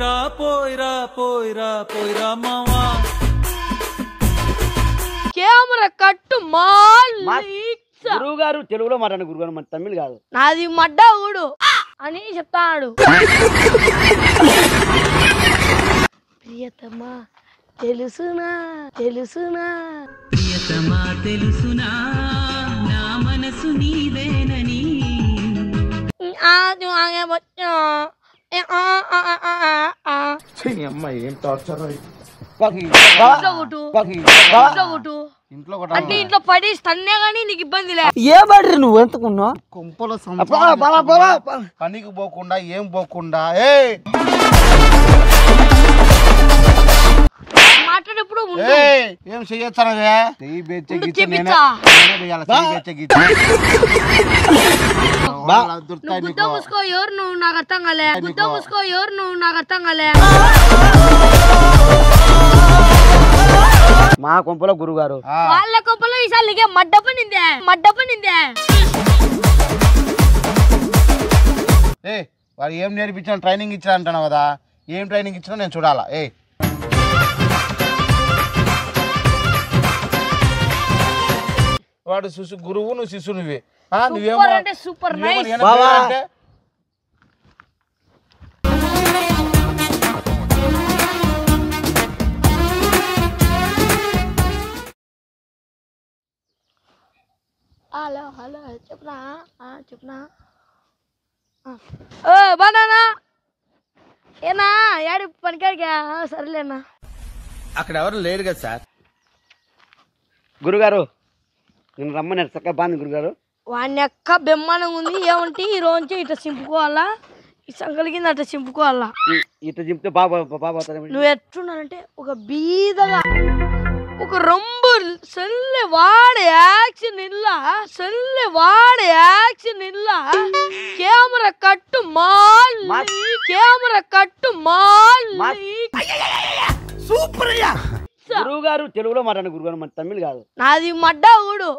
పోయిరా పోయిరా పోయిరా పోయిరా మావా కెమెరా కట్టు గురువు గారు తెలుగులో మాట్లాడండి గురుగారు, మన తమిళ్ కాదు. నాది మడ్డ ఊడు అని చెప్తాడు. ప్రియతమా తెలుసునా తెలుసునా ప్రియతమా తెలుసునా నా మనసు నీదేనని ఏం టార్చర్ అంటే ఇంట్లో పడి తన్నే గానీ నీకు ఇబ్బంది లే. ఏ పడ్రి నువ్వు ఎంతకున్నావు కుంపల పనికి పోకుండా ఏం పోకుండా మాట్లాడేప్పుడు ఏం చెయ్యొచ్చనవే గుద్ద మూసుకో ఎవరు నువ్వు నాకు అర్థం కాలే. గుద్ద మూసుకో ఎవరు నువ్వు నాకు అర్థం కాలే. మా కొంపలో గురుగారు వాళ్ళ కొంపలో ఈసారి నీకే మడ్డ పనిందే. వాడు ఏం నేర్పించాను ట్రైనింగ్ ఇచ్చా అంటాను కదా, ఏం ట్రైనింగ్ ఇచ్చినా నేను చూడాలా. వాడు గురువు నువ్వు శిశు నువ్వే సూపర్ నైస్. హలో హలో చెప్పనా బానా ఏనా యాడి పనికాడికా? సరేలేనా. అక్కడ ఎవరు లేరు కదా సార్. గురుగారు నేను రమ్మని చక్కగా బాగుంది గురుగారు. వాడిని ఎక్క బెమ్మానం ఉంది. ఏమంటే ఈ రోజు ఇట్లా చింపుకోవాలా, ఈ సంకలి కింద అట్లా చింపుకోవాలా. ఇట్లా చింపితే బాబా నువ్వు ఎట్లున్నానంటే ఒక బీదగా ఒక రొంబు సెల్లె వాడే యాక్షన్ ಇಲ್ಲ కెమెరా కట్టు సూపర్ గురువు గారు తెలుగులో మాట్లాడండి గురుగారు, మన తమిళ్ కాదు. నాది మడ్డ ఊడు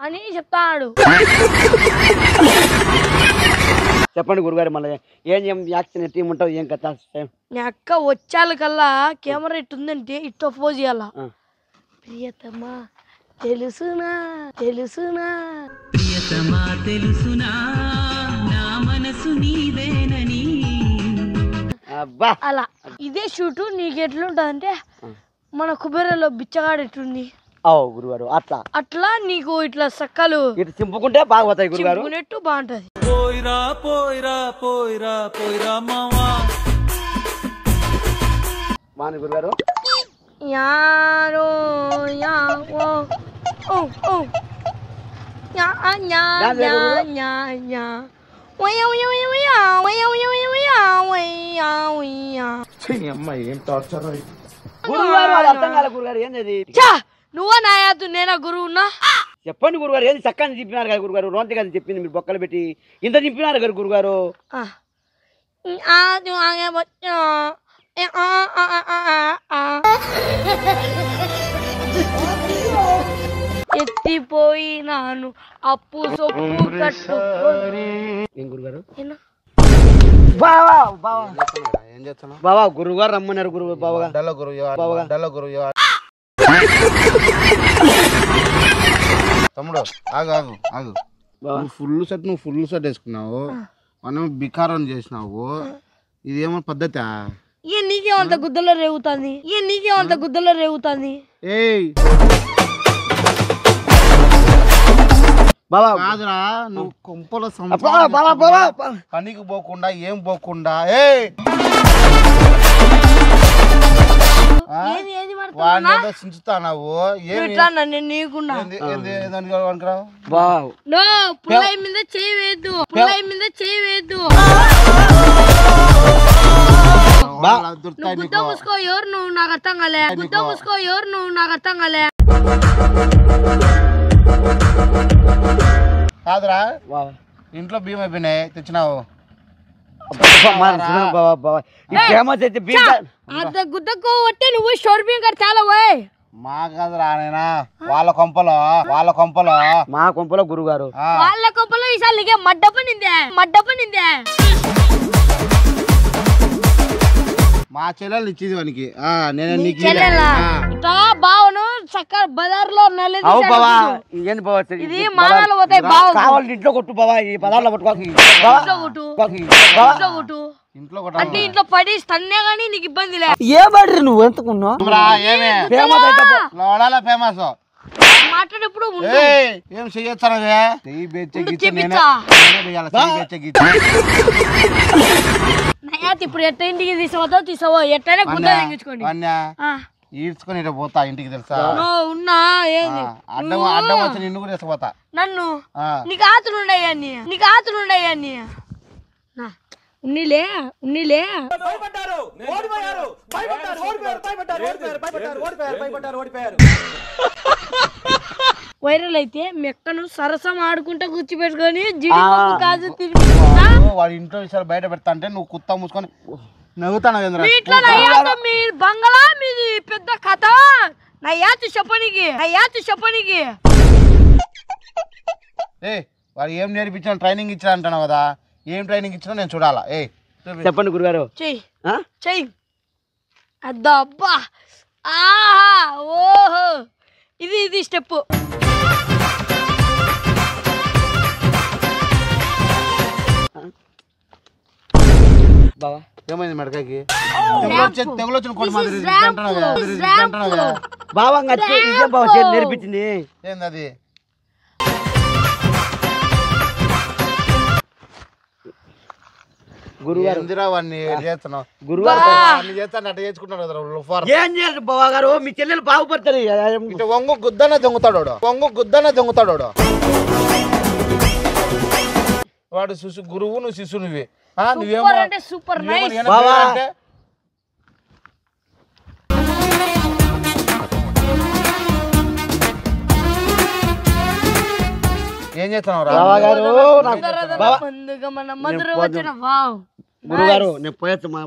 అని చెప్తాడు. చెప్పండి గురుగారు, మళ్ళీ ఏం యాక్షన్ టీం ఉంటావు ఏం కథ? నీ అక్క వచ్చాల కల్లా కెమెరా ఇట్టుందంటే ఇట్లా పోజ్ చేయాలా. ప్రియతమా తెలుసునా ప్రియతమా తెలుసునా నా మనసు నీదేనని అలా. ఇదే షూటు నీకు ఎట్లుంటదంటే మన కుబేరలో బిచ్చగాడు ఎట్లుంది గురుగారు అట్లా నీకు ఇట్లా సక్కలు చింపుకుంటే బాగా పోతాయి గురుగారు. చింపుకునేట్టు బాగుంటది. పోయిరా పోయిరా పోయిరా పోయిరా మావా బాగుంది గురుగారు. యారో యా ఓ ఓ ఓ యా యా యా యా యా ఏం టార్చర్ గురుగారు అర్థం కాలే గురుగారు. ఏంది నువ్వా నాయాదు నేనా గురువున్నా? చెప్పండి గురుగారు. ఏది చక్కని చెప్పినారు కదా గురుగారు, రోంతి కదా చెప్పింది మీరు బొక్కలు పెట్టి ఇంత చెప్పినారు కదా గురుగారు. ఎత్తిపోయినాను అప్పు సొప్పు కట్టు. ఏం గురుగారు? ఏం చేస్తున్నా బావా గురుగారు రమ్మన్నారు. గురువు బావగా తమ్ముడు ఆగు నువ్వు ఫుల్ సెట్ వేసుకున్నావు, మనం బికారం చేసినావు. ఇదేమో పద్ధతి? నీకేమంత గుద్దలో రేగుతుంది. కాదురా నువ్వు కొంపల పనికి పోకుండా ఏం పోకుండా వాడిని చించుతావు. పుల్లయ్య మీద చేయవేద్దు. గుద్ద మూసుకో ఎవరు నువ్వు నాకు అర్థం కాలే. కాదురా ఇంట్లో బియ్యం అయిపోయినాయి తెచ్చినావు. గుద్దకు వస్తే నువ్వు షోర్ బియ్యం కట్టాలా? మా కాదురా నాయనా, వాళ్ళ కొంపలో మా కొంపలో గురుగారు. వాళ్ళ కొంపలో ఈసారి నీకే మడ్డ పనిందే. మా చెల్లెలు ఇచ్చేది వానికి నేను నీకు చెల్లెలా ఇట్లా బావను చక్కగా బజార్లో అవు బావా ఏంది బావా ఇది మానాలు పోతాయి బావ కావాలి ఇంట్లో కొట్టు బావా ఈ పదార్లో పట్టుకోకి ఇంట్లో అంటే ఇంట్లో పడి తన్నే గానీ నీకు ఇబ్బంది లే ఏ పడ్రి నువ్వు ఎంతకున్నావు ఏమే ఫేమస్ ఫేమస్ మాట్లాడేప్పుడు ఏం చెయ్యొచ్చానవే ఇప్పుడు ఎట్ట ఇంటికి తీసుకోవో ఎట్టైనా గుద్ద తెగించుకోండి ఈడ్చుకొని ఇటు పోతా ఇంటికి తెలుసా ఉన్నా ఏంది అడ్డం అడ్డం వచ్చి నిన్ను కూడా తీసుకుపోతా నన్ను నీకు ఆతులు ఉన్నాయని ఉన్నిలే వైరల్ అయితే మెక్కను సరసం ఆడుకుంటా కూర్చోబెట్టుకొని జీడిపప్పు కాజు తినిపిస్తా వాడి ఇంట్లో విషయాలు బయట పెడతా అంటే నువ్వు కుత్తా మూసుకొని నవ్వుతాను మీ బంగళా మీది పెద్ద కథ నా యాచు చెప్పనికి వాడు ఏం నేర్పించాను ట్రైనింగ్ ఇచ్చా అంటాను కదా ఏం ట్రైనింగ్ ఇచ్చినా నేను చూడాలా చెప్పండి గురుగారు చెయ్యి అబ్బా ఆహా ఓహో ఇది స్టెప్ బావా ఏమైంది మెడకాయకి తెగులు వచ్చిన కొడు మాదిరి బావా బావా నేర్పించింది ఏంది అది గురుగారు వాడిని చేస్తున్నావు గురుగారు చేస్తాను అట్లా చేసుకుంటాను కదా ఏం చేయాలి బావా గారు మీ చెల్లెలు బాగుపడతారు ఇటు వంగు గుద్దనే దొంగతాడు వాడు శిశు గురువు నువ్వు శిశునివి నువ్వేమో సూపర్ అంటే ఏం చేస్తున్నావు ముందుగా మన మధుర వచ్చిన వావ్ గురుగారు నేను పోయొచ్చు మా